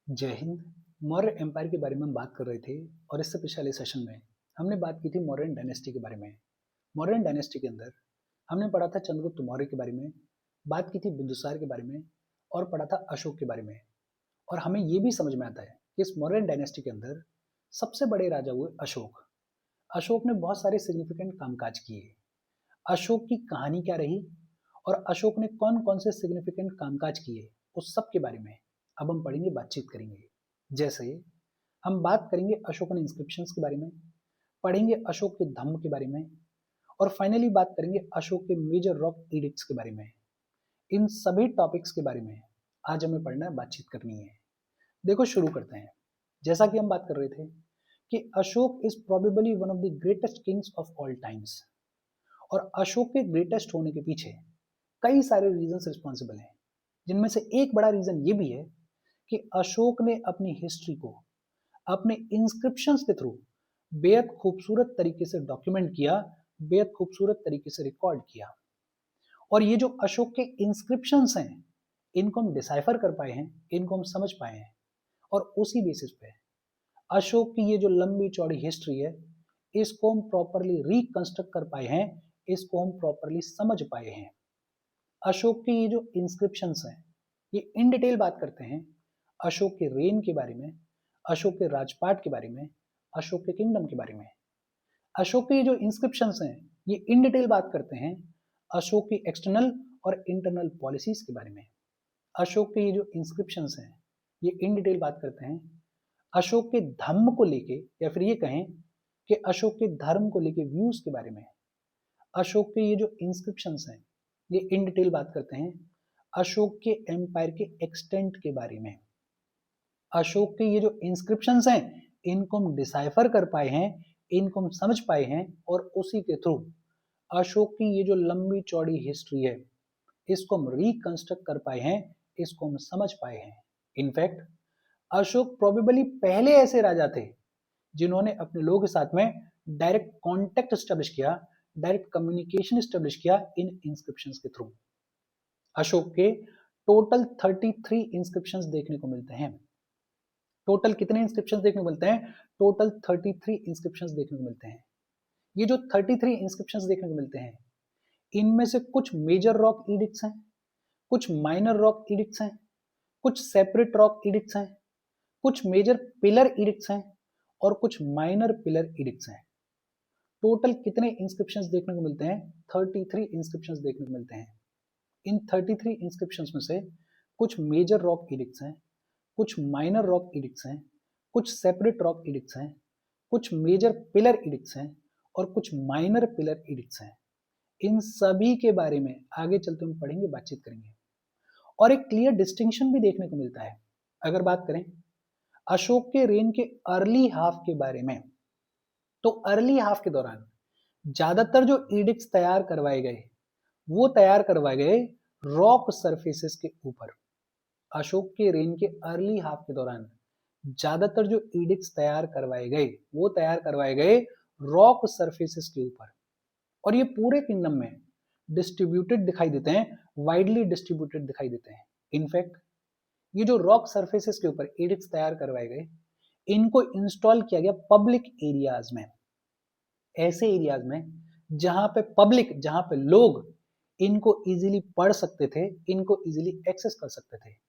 जय हिंद। मौर्य एम्पायर के बारे में हम बात कर रहे थे और इससे पिछले सेशन में हमने बात की थी मौर्यन डायनेस्टी के बारे में। मौर्यन डायनेस्टी के अंदर हमने पढ़ा था चंद्रगुप्त मौर्य के बारे में, बात की थी बिंदुसार के बारे में और पढ़ा था अशोक के बारे में। और हमें ये भी समझ में आता है कि इस मौर्यन डायनेस्टी के अंदर सबसे बड़े राजा हुए अशोक। अशोक ने बहुत सारे सिग्निफिकेंट कामकाज किए। अशोक की कहानी क्या रही और अशोक ने कौन कौन से सिग्निफिकेंट कामकाज किए, उस सब के बारे में अब हम पढ़ेंगे, बातचीत करेंगे। जैसे हम बात करेंगे अशोकन इंस्क्रिप्शंस के बारे में, पढ़ेंगे अशोक के धम्म के बारे में और फाइनली बात करेंगे अशोक के मेजर रॉक एडिक्ट्स के बारे में। इन सभी टॉपिक्स के बारे में आज हमें पढ़ना है, बातचीत करनी है। देखो शुरू करते हैं। जैसा कि हम बात कर रहे थे कि Ashok is probably one of the greatest Kings of all times. और अशोक के ग्रेटेस्ट होने के पीछे कई सारे रीजंस रिस्पॉन्सिबल हैं, जिनमें से एक बड़ा रीजन ये भी है कि अशोक ने अपनी हिस्ट्री को अपने इंस्क्रिप्शंस के थ्रू बेहद खूबसूरत तरीके से डॉक्यूमेंट किया, बेहद खूबसूरत तरीके से रिकॉर्ड किया। और ये जो अशोक के इंस्क्रिप्शंस हैं, इनको हम डिसाइफर कर पाए हैं, इनको हम समझ पाए हैं और उसी बेसिस पे अशोक की ये जो लंबी चौड़ी हिस्ट्री है, इसको हम प्रॉपरली रिकंस्ट्रक्ट कर पाए हैं, इसको हम प्रॉपरली समझ पाए हैं। अशोक के ये जो इंस्क्रिप्शंस हैं, ये इन डिटेल बात करते हैं अशोक के रेन के बारे में, अशोक के राजपाट के बारे में, अशोक के किंगडम के बारे में। अशोक के ये जो इंस्क्रिप्शंस हैं, ये इन डिटेल बात करते हैं अशोक की एक्सटर्नल और इंटरनल पॉलिसीज के बारे में। अशोक के ये जो इंस्क्रिप्शंस हैं, ये इन डिटेल बात करते हैं अशोक के धम्म को लेके, या फिर ये कहें कि अशोक के धर्म को लेके व्यूज के बारे में। अशोक के ये जो इंस्क्रिप्शंस हैं, ये इन डिटेल बात करते हैं अशोक के एम्पायर के एक्सटेंट के बारे में। अशोक के ये जो इंस्क्रिप्शंस हैं, इनको हम डिसाइफर कर पाए हैं, इनको हम समझ पाए हैं और उसी के थ्रू अशोक की ये जो लंबी चौड़ी हिस्ट्री है, इसको हम रिकंस्ट्रक्ट कर पाए हैं, इसको हम समझ पाए हैं। इनफैक्ट अशोक प्रोबेबली पहले ऐसे राजा थे जिन्होंने अपने लोगों के साथ में डायरेक्ट कॉन्टेक्ट स्टैब्लिश किया, डायरेक्ट कम्युनिकेशन स्टैब्लिश किया इन इंस्क्रिप्शंस के थ्रू। अशोक के टोटल 33 इंस्क्रिप्शंस देखने को मिलते हैं। टोटल कितने इंस्क्रिप्शंस देखने को मिलते हैं? टोटल 33 इंस्क्रिप्शंस देखने को मिलते हैं। ये जो 33 इंस्क्रिप्शंस देखने को मिलते हैं, इनमें से कुछ मेजर रॉक एडिक्ट्स हैं, कुछ माइनर रॉक एडिक्ट्स हैं, कुछ सेपरेट रॉक एडिक्ट्स हैं, कुछ मेजर पिलर एडिक्ट्स हैं और कुछ माइनर पिलर एडिक्ट्स हैं। टोटल कितने इंस्क्रिप्शंस देखने को मिलते हैं? 33 इंस्क्रिप्शंस देखने को मिलते हैं। इन 33 इंस्क्रिप्शंस में से कुछ मेजर रॉक एडिक्ट्स हैं, कुछ माइनर रॉक एडिक्ट्स हैं, कुछ सेपरेट रॉक एडिक्ट्स हैं, कुछ मेजर पिलर एडिक्ट्स हैं और कुछ माइनर पिलर एडिक्ट्स हैं। इन सभी के बारे में आगे चलते हम पढ़ेंगे, बातचीत करेंगे। और एक क्लियर डिस्टिंक्शन भी देखने को मिलता है। अगर बात करें अशोक के रेन के अर्ली हाफ के बारे में, तो अर्ली हाफ के दौरान ज्यादातर जो एडिक्ट्स तैयार करवाए गए, वो तैयार करवाए गए रॉक सरफेसेस के ऊपर। अशोक के रेन के अर्ली हाफ के दौरान ज्यादातर जो एडिक्ट्स तैयार करवाए गए, वो तैयार करवाए गए रॉक सरफेसेस के ऊपर। और ये पूरे किंगडम में डिस्ट्रीब्यूटेड दिखाई देते हैं, वाइडली डिस्ट्रीब्यूटेड दिखाई देते हैं। इनफैक्ट ये जो रॉक सरफेसेस के ऊपर एडिक्ट्स तैयार करवाए गए, इनको इंस्टॉल किया गया पब्लिक एरियाज में, ऐसे एरियाज में जहां पे पब्लिक, जहां पे लोग इनको इजीली पढ़ सकते थे, इनको इजीली एक्सेस कर सकते थे।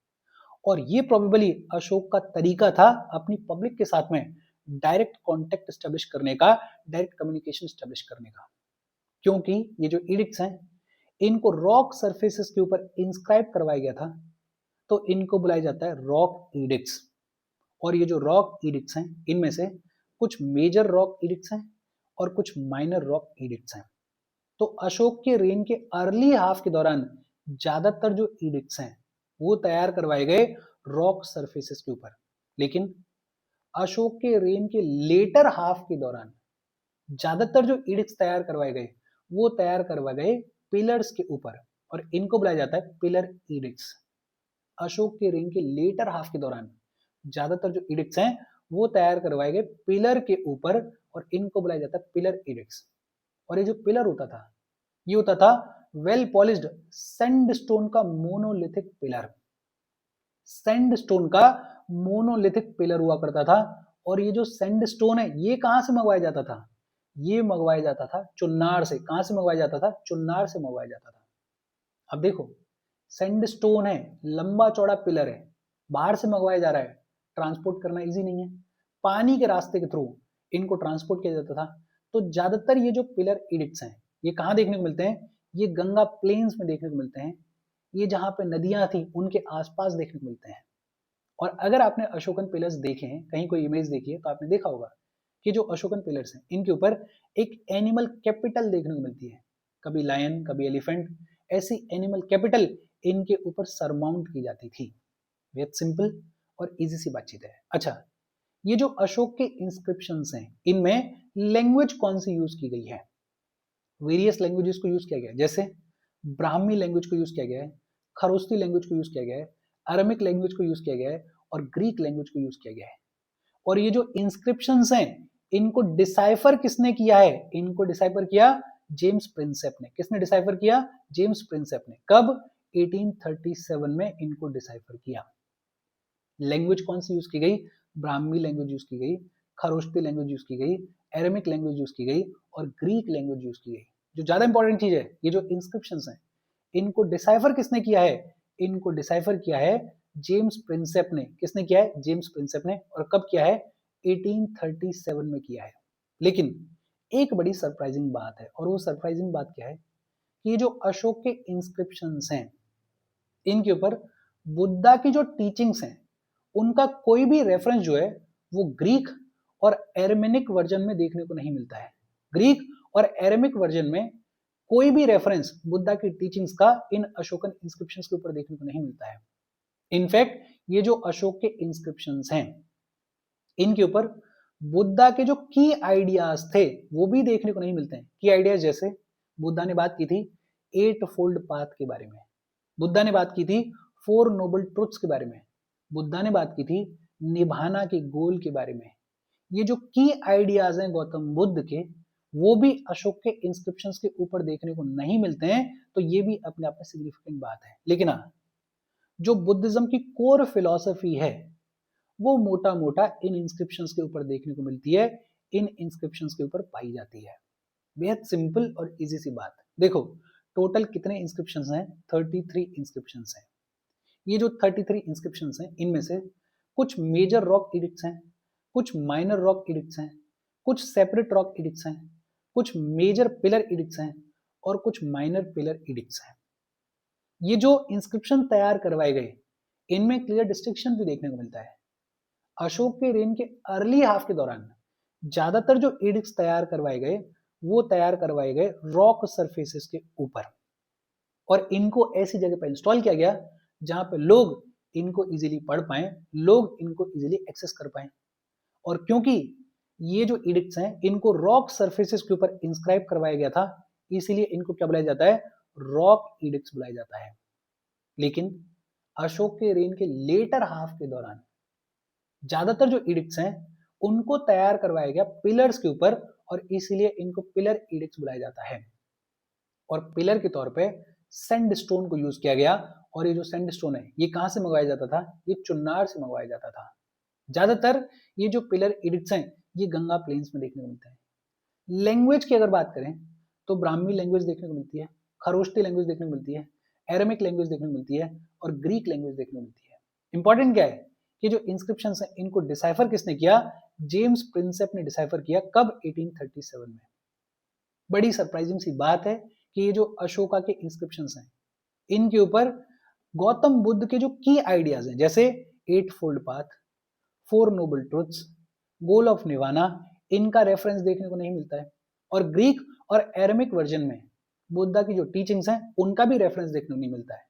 और ये प्रोबेबली अशोक का तरीका था अपनी पब्लिक के साथ में डायरेक्ट कांटेक्ट स्टैब्लिश करने का, डायरेक्ट कम्युनिकेशन स्टैब्लिश करने का। क्योंकि ये जो एडिक्ट्स हैं, इनको रॉक सरफेसेस के ऊपर इंस्क्राइब करवाया गया था, तो इनको बुलाया जाता है रॉक एडिक्ट्स। और ये जो रॉक एडिक्ट्स हैं, इनमें से कुछ मेजर रॉक एडिक्ट्स हैं और कुछ माइनर रॉक एडिक्ट्स हैं। तो अशोक के रेन के अर्ली हाफ के दौरान ज्यादातर जो एडिक्ट्स हैं, वो तैयार करवाए गए रॉक सरफेसेस के ऊपर। लेकिन अशोक के रेन के लेटर हाफ के दौरान ज्यादातर जो एडिक्ट्स तैयार करवाए गए, वो तैयार करवाए गए पिलर्स के ऊपर और इनको बुलाया जाता है पिलर एडिक्ट्स। अशोक के रेन के लेटर हाफ के दौरान ज्यादातर जो एडिक्ट्स हैं, वो तैयार करवाए गए पिलर के ऊपर और इनको बुलाया जाता है पिलर एडिक्ट्स। और ये जो पिलर होता था, ये होता था वेल पॉलिश्ड सैंडस्टोन का मोनोलिथिक पिलर। सैंडस्टोन का मोनोलिथिक पिलर हुआ करता था। और ये जो सैंडस्टोन है ये कहां से मंगवाया जाता था? ये मंगवाया जाता था चुन्नार से। कहां से मंगवाया जाता था? चुन्नार से मंगवाया जाता था। अब देखो, सैंडस्टोन है, लंबा चौड़ा पिलर है, बाहर से मंगवाया जा रहा है, ट्रांसपोर्ट करना इजी नहीं है, पानी के रास्ते के थ्रू इनको ट्रांसपोर्ट किया जाता था। तो ज्यादातर ये जो पिलर एडिक्ट्स हैं ये कहाँ देखने को मिलते हैं? ये गंगा प्लेन्स में देखने को मिलते हैं, ये जहां पे नदियां थी उनके आसपास देखने को मिलते हैं। और अगर आपने अशोकन पिलर्स देखे हैं, कहीं कोई इमेज देखी है, तो आपने देखा होगा कि जो अशोकन पिलर्स हैं इनके ऊपर एक एनिमल कैपिटल देखने को मिलती है, कभी लायन कभी एलिफेंट, ऐसी एनिमल कैपिटल इनके ऊपर सरमाउंट की जाती थी। बहुत सिंपल और इजी सी बातचीत है। अच्छा, ये जो अशोक के इंस्क्रिप्शंस हैं इनमें लैंग्वेज कौन सी यूज की गई है? वेरियस लैंग्वेजेस को यूज किया गया है, जैसे ब्राह्मी लैंग्वेज को यूज किया गया है, खरोस्ती लैंग्वेज को यूज किया गया है, अरमिक लैंग्वेज को यूज किया गया है और ग्रीक लैंग्वेज को यूज किया गया है। और ये जो इंस्क्रिप्शंस हैं इनको डिसाइफर किसने किया है? इनको डिसाइफर किया जेम्स प्रिंसेप ने। किसने डिसाइफर किया? जेम्स प्रिंसेप ने। कब? 1837 में इनको डिसाइफर किया। लैंग्वेज कौन सी यूज की गई? ब्राह्मी लैंग्वेज यूज की गई, खरोष्टी लैंग्वेज यूज की गई, एरेमिक लैंग्वेज यूज की गई और ग्रीक लैंग्वेज यूज की गई। जो ज्यादा इंपॉर्टेंट चीज है, ये जो इंस्क्रिप्शंस हैं इनको डिसाइफर किसने किया है? इनको डिसाइफर किया है जेम्स प्रिंसेप ने। किसने किया है? जेम्स प्रिंसेप ने। और कब किया है? 1837 में किया है। लेकिन एक बड़ी सरप्राइजिंग बात है, और वो सरप्राइजिंग बात क्या है कि ये जो अशोक के इंस्क्रिप्शंस हैं इनके ऊपर बुद्धा की जो टीचिंग्स हैं उनका कोई भी रेफरेंस जो है वो ग्रीक और एरमेनिक वर्जन में देखने को नहीं मिलता है। ग्रीक और एरेमिक वर्जन में कोई भी रेफरेंस बुद्धा की टीचिंग्स का इन अशोकन इंस्क्रिप्शंस के ऊपर देखने को नहीं मिलता है। इनफैक्ट ये जो अशोक के इंस्क्रिप्शंस हैं इनके ऊपर बुद्धा के जो की आइडियाज थे वो भी देखने को नहीं मिलते हैं। की आइडियाज जैसे बुद्धा ने बात की थी 8 फोल्ड पाथ के बारे में, बुद्धा ने बात की थी 4 नोबल ट्रुथ्स के बारे में, बुद्धा ने बात की थी निभाना के गोल के बारे में। ये जो की आइडियाज हैं गौतम बुद्ध के वो भी अशोक के इंस्क्रिप्शंस के ऊपर देखने को नहीं मिलते हैं। तो ये भी अपने आप में सिग्निफिकेंट बात है। लेकिन हाँ, जो बुद्धिज्म की कोर फिलॉसफी है वो मोटा मोटा इन इंस्क्रिप्शंस के ऊपर देखने को मिलती है, इन इंस्क्रिप्शंस के ऊपर पाई जाती है। बेहद सिंपल और इजी सी बात। देखो टोटल कितने इंस्क्रिप्शंस हैं? 33 इंस्क्रिप्शंस हैं। ये जो 33 इंस्क्रिप्शंस हैं इनमें से कुछ मेजर रॉक एडिक्ट्स हैं, कुछ माइनर रॉक एडिक्ट्स हैं, कुछ सेपरेट रॉक एडिक्ट्स हैं, कुछ मेजर पिलर एडिक्ट्स हैं और कुछ माइनर पिलर एडिक्ट्स हैं। ये जो इंस्क्रिप्शन तैयार करवाए गए इनमें क्लियर डिस्टिंक्शन भी देखने को मिलता है। अशोक के रेन के अर्ली हाफ के दौरान ज्यादातर जो एडिक्ट्स तैयार करवाए गए वो तैयार करवाए गए रॉक सरफेसेस के ऊपर, और इनको ऐसी जगह पर इंस्टॉल किया गया जहां पे लोग इनको इजीली पढ़ पाए, लोग इनको इजीली एक्सेस कर पाए। और क्योंकि ये जो एडिक्ट्स हैं इनको रॉक सरफेसेस के ऊपर इंस्क्राइब करवाया गया था, इसीलिए इनको क्या बुलाया जाता है? रॉक एडिक्ट्स बुलाया जाता है। लेकिन अशोक के रेन के लेटर हाफ के दौरान ज्यादातर जो एडिक्ट्स हैं उनको तैयार करवाया गया पिलर्स के ऊपर, और इसीलिए इनको पिलर एडिक्ट्स बुलाया जाता है। और पिलर के तौर पे सैंडस्टोन को यूज किया गया। और ये जो सैंडस्टोन है ये कहां से मंगवाया जाता था? ये चुन्नार से मंगवाया जाता था। ज्यादातर ये जो पिलर एडिक्ट्स हैं ये गंगा प्लेन्स में देखने को मिलते हैं। लैंग्वेज की अगर बात करें तो ब्राह्मी लैंग्वेज देखने को मिलती है, खरोष्टी लैंग्वेज देखने को मिलती है, एरेमिक लैंग्वेज देखने को मिलती है और ग्रीक लैंग्वेज देखने को मिलती है। इंपॉर्टेंट क्या है कि जो इंस्क्रिप्शन है इनको डिसाइफर किसने किया? जेम्स प्रिंसेप ने डिसाइफर किया। कब? 1837 में। बड़ी सरप्राइजिंग सी बात है कि ये जो अशोका के इंस्क्रिप्शंस हैं इनके ऊपर गौतम बुद्ध के जो की आइडियाज हैं जैसे 8 fold path, 4 noble truths, goal of निवाना, इनका रेफरेंस देखने को नहीं मिलता है। और ग्रीक और एरेमिक वर्जन में बुद्धा की जो टीचिंग्स हैं उनका भी रेफरेंस देखने को नहीं मिलता है।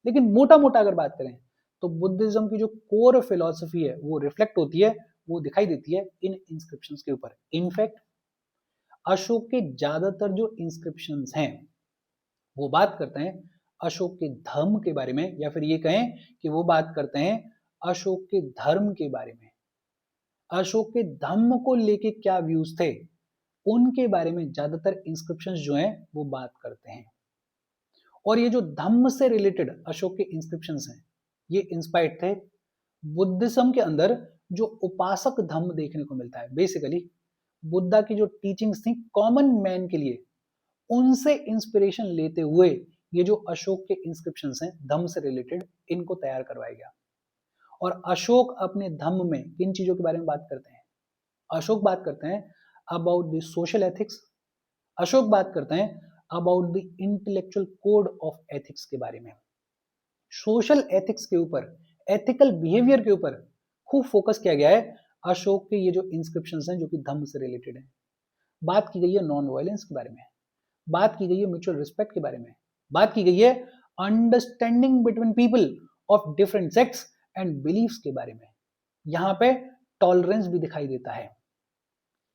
लेकिन मोटा मोटा अगर बात करें तो बुद्धिज्म की जो कोर फिलॉसफी है वो रिफ्लेक्ट होती है, वो दिखाई देती है इन इंस्क्रिप्शंस के ऊपर। इनफैक्ट अशोक के ज्यादातर जो इंस्क्रिप्शंस हैं वो बात करते हैं अशोक के धर्म के बारे में, या फिर ये कहें कि वो बात करते हैं अशोक के धर्म के बारे में। अशोक के धम्म को लेके क्या व्यूज थे उनके बारे में ज्यादातर इंस्क्रिप्शंस जो हैं वो बात करते हैं। और ये जो धम्म से रिलेटेड अशोक के इंस्क्रिप्शंस हैं ये इंस्पायर्ड थे बुद्धिज्म के अंदर जो उपासक धम्म देखने को मिलता है, बेसिकली बुद्धा की जो टीचिंग्स थी कॉमन मैन के लिए, उनसे इंस्पिरेशन लेते हुए ये जो अशोक के इंस्क्रिप्शंस हैं धम्म से रिलेटेड, इनको तैयार करवाया गया। और अशोक अपने धम्म में किन चीजों के बारे में बात करते हैं? अशोक बात करते हैं about the social ethics, Ashok बात करते हैं about the intellectual code of ethics के बारे में, सोशल एथिक्स के ऊपर, एथिकल बिहेवियर के ऊपर खूब फोकस किया गया है अशोक के ये जो इंस्क्रिप्शंस हैं जो कि धम्म से रिलेटेड हैं। बात की गई है नॉन वायलेंस के बारे में, बात की गई है म्यूचुअल रिस्पेक्ट के बारे में, बात की गई है understanding between people of different sects and beliefs के बारे में। यहाँ पे टॉलरेंस भी दिखाई देता है।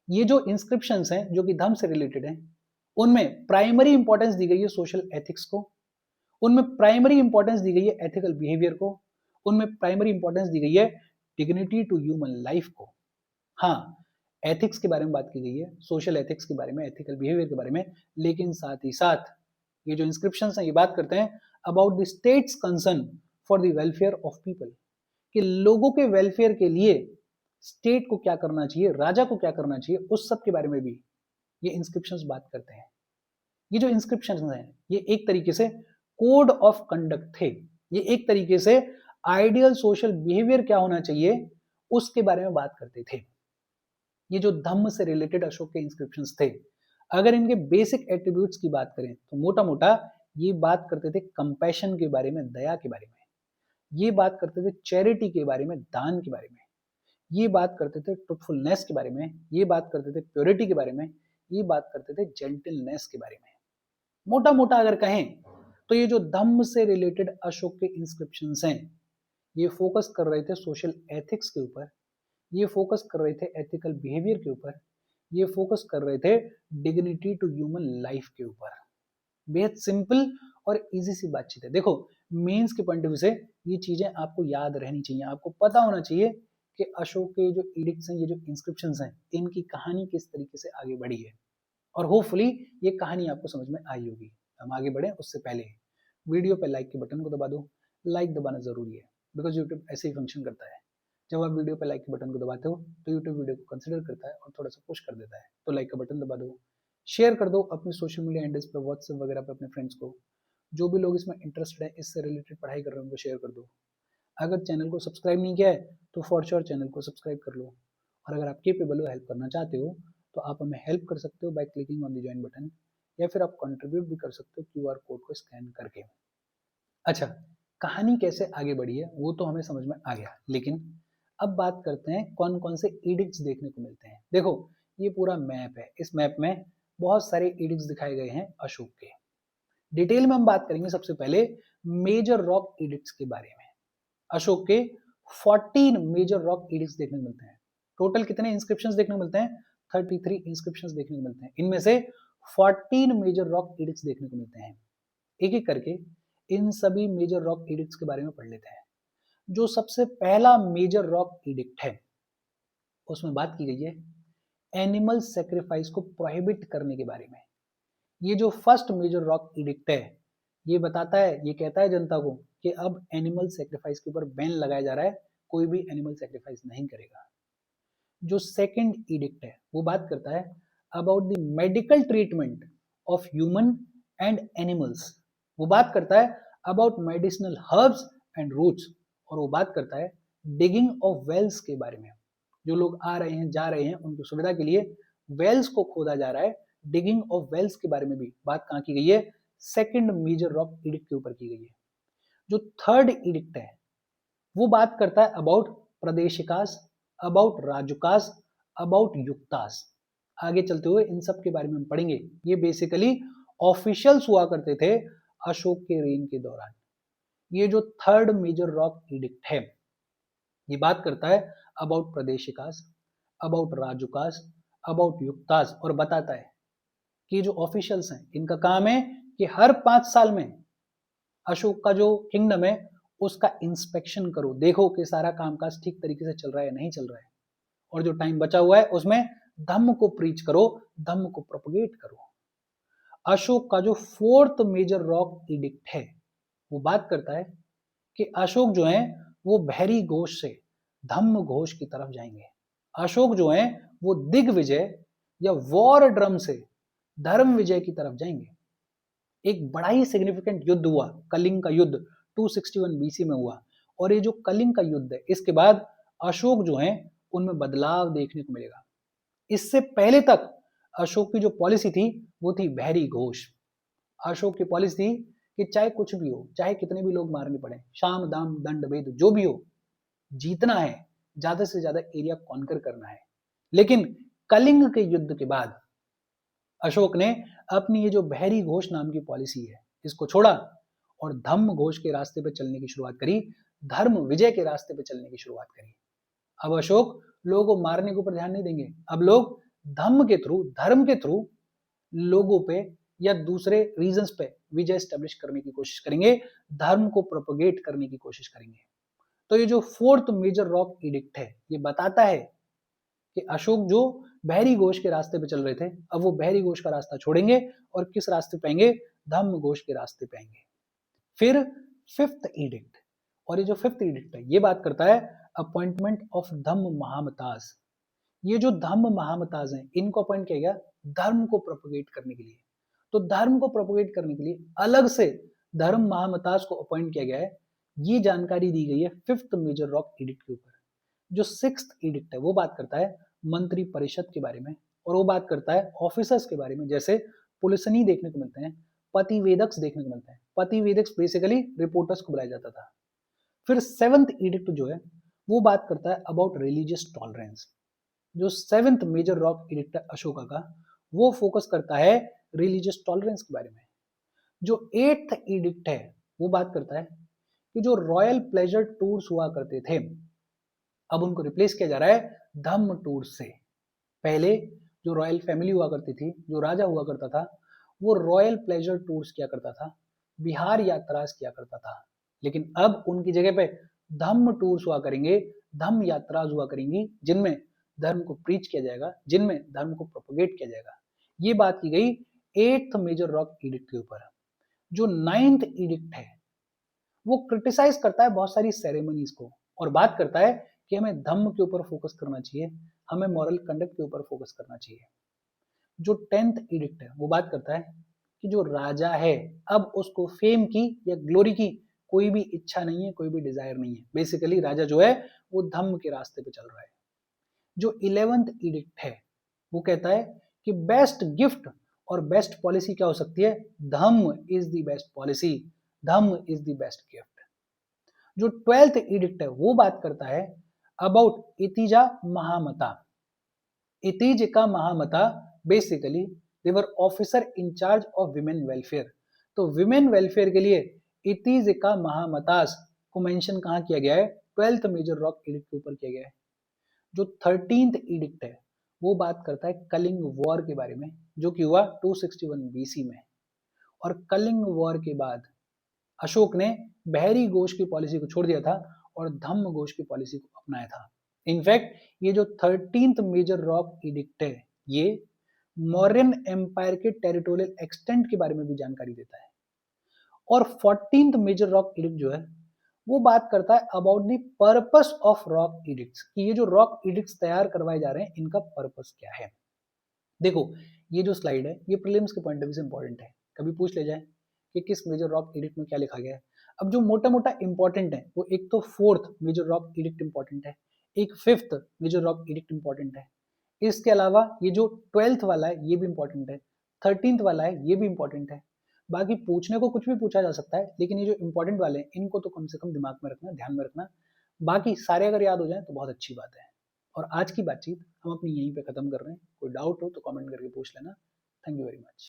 ये जो इंस्क्रिप्शंस हैं जो कि धम्म से रिलेटेड हैं, उनमें प्राइमरी इंपॉर्टेंस दी गई है सोशल एथिक्स को, उनमें प्राइमरी इंपॉर्टेंस दी गई है एथिकल बिहेवियर को, उनमें प्राइमरी इंपॉर्टेंस दी गई है डिग्निटी टू ह्यूमन लाइफ को। हाँ, एथिक्स के बारे में बात की गई है, सोशल एथिक्स के बारे में, एथिकल बिहेवियर के बारे में, लेकिन साथ ही साथ ये जो इंस्क्रिप्शंस हैं ये बात करते हैं about the states concern for the welfare of people, कि लोगों के वेलफेयर के लिए स्टेट को क्या करना चाहिए, राजा को क्या करना चाहिए, उस सब के बारे में भी ये इंस्क्रिप्शंस बात करते हैं। ये जो इंस्क्रिप्शंस हैं ये एक तरीके से कोड ऑफ कंडक्ट थे, ये एक तरीके से आइडियल सोशल बिहेवियर क्या होना चाहिए उसके बारे में बात करते थे। ये जो धम्म से रिलेटेड अशोक के इंस्क्रिप्शंस थे, अगर इनके बेसिक एट्रीब्यूट्स की बात करें तो मोटा मोटा ये बात करते थे कंपैशन के बारे में, दया के बारे में, ये बात करते थे चैरिटी के बारे में, दान के बारे में, ये बात करते थे ट्रुथफुलनेस के बारे में, ये बात करते थे प्योरिटी के बारे में, ये बात करते थे जेंटलनेस के बारे में। मोटा मोटा अगर कहें तो ये जो धम्म से रिलेटेड अशोक के इंस्क्रिप्शंस हैं ये फोकस कर रहे थे सोशल एथिक्स के ऊपर, ये फोकस कर रहे थे एथिकल बिहेवियर के ऊपर, ये फोकस कर रहे थे डिग्निटी टू ह्यूमन लाइफ के ऊपर। बेहद सिंपल और इजी सी बातचीत है। देखो, मेंस के पॉइंट ऑफ व्यू से ये चीजें आपको याद रहनी चाहिए, आपको पता होना चाहिए कि अशोक के जो एडिक्ट्स हैं, ये जो इंस्क्रिप्शंस हैं, इनकी कहानी किस तरीके से आगे बढ़ी है, और होपफुली ये कहानी आपको समझ में आई होगी। हम आगे बढ़े उससे पहले वीडियो पे लाइक के बटन को दबा दो, लाइक दबाना जरूरी है बिकॉज यूट्यूब ऐसे ही फंक्शन करता है। जब आप वीडियो पे लाइक के बटन को दबाते हो तो यूट्यूब वीडियो को कंसिडर करता है और थोड़ा सा पुश कर देता है। तो लाइक का बटन दबा दो, शेयर कर दो अपने सोशल मीडिया हैंडल्स पे, व्हाट्सएप वगैरह पे अपने फ्रेंड्स को, जो भी लोग इसमें इंटरेस्टेड है, इससे रिलेटेड पढ़ाई कर रहे हैं उनको शेयर कर दो। अगर चैनल को सब्सक्राइब नहीं किया है तो फॉर श्योर चैनल को सब्सक्राइब कर लो, और अगर आप केपेबल हो, हेल्प करना चाहते हो, तो आप हमें हेल्प कर सकते हो by clicking on the join button, या फिर आप कंट्रीब्यूट भी कर सकते हो क्यूआर कोड को स्कैन करके। अच्छा, कहानी कैसे आगे बढ़ी है वो तो हमें समझ में आ गया, लेकिन अब बात करते हैं कौन कौन से एडिक्ट्स देखने को मिलते हैं। देखो, ये पूरा मैप है, इस मैप में बहुत सारे एडिक्ट्स दिखाए गए हैं अशोक के। डिटेल में हम बात करेंगे सबसे पहले मेजर रॉक एडिक्ट्स के बारे में। अशोक के 14 मेजर रॉक एडिक्ट्स देखने को मिलते हैं। टोटल कितने इंस्क्रिप्शंस देखने को मिलते हैं? 33 इंस्क्रिप्शंस देखने को मिलते हैं। इनमें से 14 मेजर रॉक एडिक्ट्स देखने को मिलते हैं। एक एक करके इन सभी मेजर रॉक एडिक्ट्स के बारे में पढ़ लेते हैं। जो सबसे पहला मेजर रॉक एडिक्ट है उसमें बात की गई है एनिमल सेक्रीफाइस को प्रोहिबिट करने के बारे में। ये जो फर्स्ट मेजर रॉक एडिक्ट है ये बताता है, ये कहता है जनता को कि अब एनिमल सेक्रीफाइस के ऊपर बैन लगाया जा रहा है, कोई भी एनिमल सेक्रीफाइस नहीं करेगा। जो सेकंड एडिक्ट है वो बात करता है about the medical treatment of human and animals. वो बात करता है about medicinal herbs and roots, और वो बात करता है डिगिंग ऑफ वेल्स के बारे में। जो लोग आ रहे हैं, जा रहे हैं, उनकी सुविधा के लिए वेल्स को खोदा जा रहा है, डिगिंग ऑफ वेल्स के बारे में भी बात कहाँ की गई है? सेकंड मेजर रॉक एडिक्ट के ऊपर की गई है। जो थर्ड एडिक्ट है वो बात करता है अबाउट प्रदेशिकास, अबाउट राजुकास, अबाउट युक्तास। आगे चलते हुए इन सब के बारे में हम पढ़ेंगे। ये बेसिकली ऑफिशियल्स हुआ करते थे अशोक के रेन के दौरान। ये जो थर्ड मेजर रॉक एडिक्ट है ये बात करता है अबाउट प्रदेशिकास, अबाउट राजुकास, अबाउट युक्तास, और बताता है कि जो ऑफिशियल्स हैं इनका काम है कि हर 5 साल में अशोक का जो किंगडम है उसका इंस्पेक्शन करो, देखो कि सारा कामकाज ठीक तरीके से चल रहा है या नहीं चल रहा है, और जो टाइम बचा हुआ है उसमें धम्म को प्रीच करो, धम्म को प्रोपगेट करो। अशोक का जो फोर्थ मेजर रॉक एडिक्ट है वो बात करता है कि अशोक जो है वो भैरी घोष से धम्म घोष की तरफ जाएंगे। अशोक जो है वो दिग्विजय या वॉर ड्रम से धर्म विजय की तरफ जाएंगे। एक बड़ा ही सिग्निफिकेंट युद्ध हुआ, कलिंग का युद्ध 261 बीसी में हुआ। और ये जो कलिंग का युद्ध है, इसके बाद अशोक जो है उनमें बदलाव देखने को मिलेगा। इससे पहले तक अशोक की जो पॉलिसी थी वो थी भैरी घोष। अशोक की पॉलिसी थी कि चाहे कुछ भी हो, चाहे कितने भी लोग मारने पड़े, शाम दाम दंड भेद जो भी हो, जीतना है, ज्यादा से ज्यादा एरिया कॉन्कर करना है। लेकिन कलिंग के युद्ध के बाद अशोक ने अपनी ये जो भैरी घोष नाम की पॉलिसी है इसको छोड़ा और धम्म घोष के रास्ते पर चलने की शुरुआत करी, धर्म विजय के रास्ते पर चलने की शुरुआत करी। अब अशोक लोगों को मारने के ऊपर ध्यान नहीं देंगे, अब लोग धम्म के थ्रू, धर्म के थ्रू लोगों पे या दूसरे रीजन्स पे विजय स्टैब्लिश करने की कोशिश करेंगे, धर्म को प्रोपोगेट करने की कोशिश करेंगे। तो ये जो फोर्थ मेजर रॉक एडिक्ट है ये बताता है कि अशोक जो बहरी घोष के रास्ते पे चल रहे थे, अब वो बहरी घोष का रास्ता छोड़ेंगे और किस रास्ते पे आएंगे, धम्म घोष के रास्ते पे आएंगे। फिर फिफ्थ एडिक्ट, और ये जो फिफ्थ एडिक्ट है ये बात करता है अपॉइंटमेंट ऑफ धम्म महामताज। ये जो धम्म महामताज हैं इनको अपॉइंट किया गया धर्म को प्रोपोगेट करने के लिए। तो धर्म को प्रोपोगेट करने के लिए अलग से धर्म महामताज को अपॉइंट किया गया है। ये जानकारी दी गई है फिफ्थ मेजर रॉक एडिक्ट के ऊपर। जो सिक्स्थ एडिक्ट है वो बात करता है मंत्री परिषद के बारे में, और वो बात करता है ऑफिसर्स के बारे में, जैसे पुलिसनी देखने को मिलते हैं, पतिवेदक्स देखने को मिलते हैं। पतिवेदक्स बेसिकली रिपोर्टर्स को बुलाया जाता था। फिर सेवंथ एडिक्ट जो है वो बात करता है अबाउट रिलीजियस टॉलरेंस। जो सेवंथ मेजर रॉक एडिक्ट है अशोका का, वो फोकस करता है रिलीजियस टॉलरेंस के बारे में। जो एट्थ एडिक्ट है वो बात करता है कि जो रॉयल प्लेजर टूर्स हुआ करते थे अब उनको रिप्लेस किया जा रहा है धम्म टूर्स से। पहले जो रॉयल फैमिली हुआ करती थी, जो राजा हुआ करता था, वो रॉयल प्लेजर टूर्स किया करता था, बिहार यात्रास किया करता था। लेकिन अब उनकी जगह पे धम्म टूर्स हुआ करेंगे, धम्म यात्रास हुआ करेंगी, जिनमें धर्म को प्रीच किया जाएगा, जिनमें धर्म को प्रोपोगेट किया जाएगा। ये बात की गई एट्थ मेजर रॉक एडिक्ट के ऊपर। जो नाइन्थ एडिक्ट है वो क्रिटिसाइज करता है बहुत सारी सेरेमनीज को और बात करता है कि हमें धम्म के ऊपर फोकस करना चाहिए, हमें मॉरल कंडक्ट के ऊपर फोकस करना चाहिए। जो टेंथ एडिक्ट है वो बात करता है कि जो राजा है अब उसको फेम की या ग्लोरी की कोई भी इच्छा नहीं है, कोई भी डिजायर नहीं है। बेसिकली राजा जो है वो धम्म के रास्ते पे चल रहा है। जो 11th एडिक्ट है वो कहता है कि बेस्ट गिफ्ट और बेस्ट पॉलिसी क्या हो सकती है, dhamma is the best policy, dhamma is the best gift. जो 12th एडिक्ट है वो बात करता है about Ithijhaka Mahamata. Ithijhaka Mahamata basically they were officer in charge of women welfare. तो विमेन वेलफेयर के लिए इतिजिका महामतास को मेंशन कहां किया गया है, 12th मेजर रॉक एडिक्ट के ऊपर किया गया है। जो 13th एडिक्ट है वो बात करता है कलिंग वॉर के बारे में, जो कि हुआ 261 बीसी में। और कलिंग वॉर के बाद अशोक ने बहरी घोष की पॉलिसी को छोड़ दिया था और धम्म घोष की पॉलिसी को अपनाया था। इनफैक्ट ये जो 13th मेजर रॉक एडिक्ट है ये मौर्यन एम्पायर के टेरिटोरियल एक्सटेंट के बारे में भी जानकारी देता है। और 14th मेजर रॉक एडिक्ट जो है वो बात करता है about the purpose of rock addicts, कि ये जो रॉक एडिक्ट्स तैयार करवाए जा रहे हैं इनका पर्पस क्या है। देखो ये जो स्लाइड है ये प्रीलिम्स के पॉइंट ऑफ व्यू से इंपॉर्टेंट है, कभी पूछ ले जाए कि किस मेजर रॉक एडिक्ट में क्या लिखा गया है। अब जो मोटा मोटा इंपॉर्टेंट है वो एक तो fourth major rock edict important है, एक fifth major rock edict important है, इसके अलावा ये जो 12th वाला है ये भी इंपॉर्टेंट है, 13th वाला है ये भी इंपॉर्टेंट है। बाकी पूछने को कुछ भी पूछा जा सकता है, लेकिन ये जो इंपॉर्टेंट वाले हैं इनको तो कम से कम दिमाग में रखना, ध्यान में रखना। बाकी सारे अगर याद हो जाए तो बहुत अच्छी बात है। और आज की बातचीत हम अपनी यहीं पे खत्म कर रहे हैं। कोई डाउट हो तो कमेंट करके पूछ लेना। Thank you very much.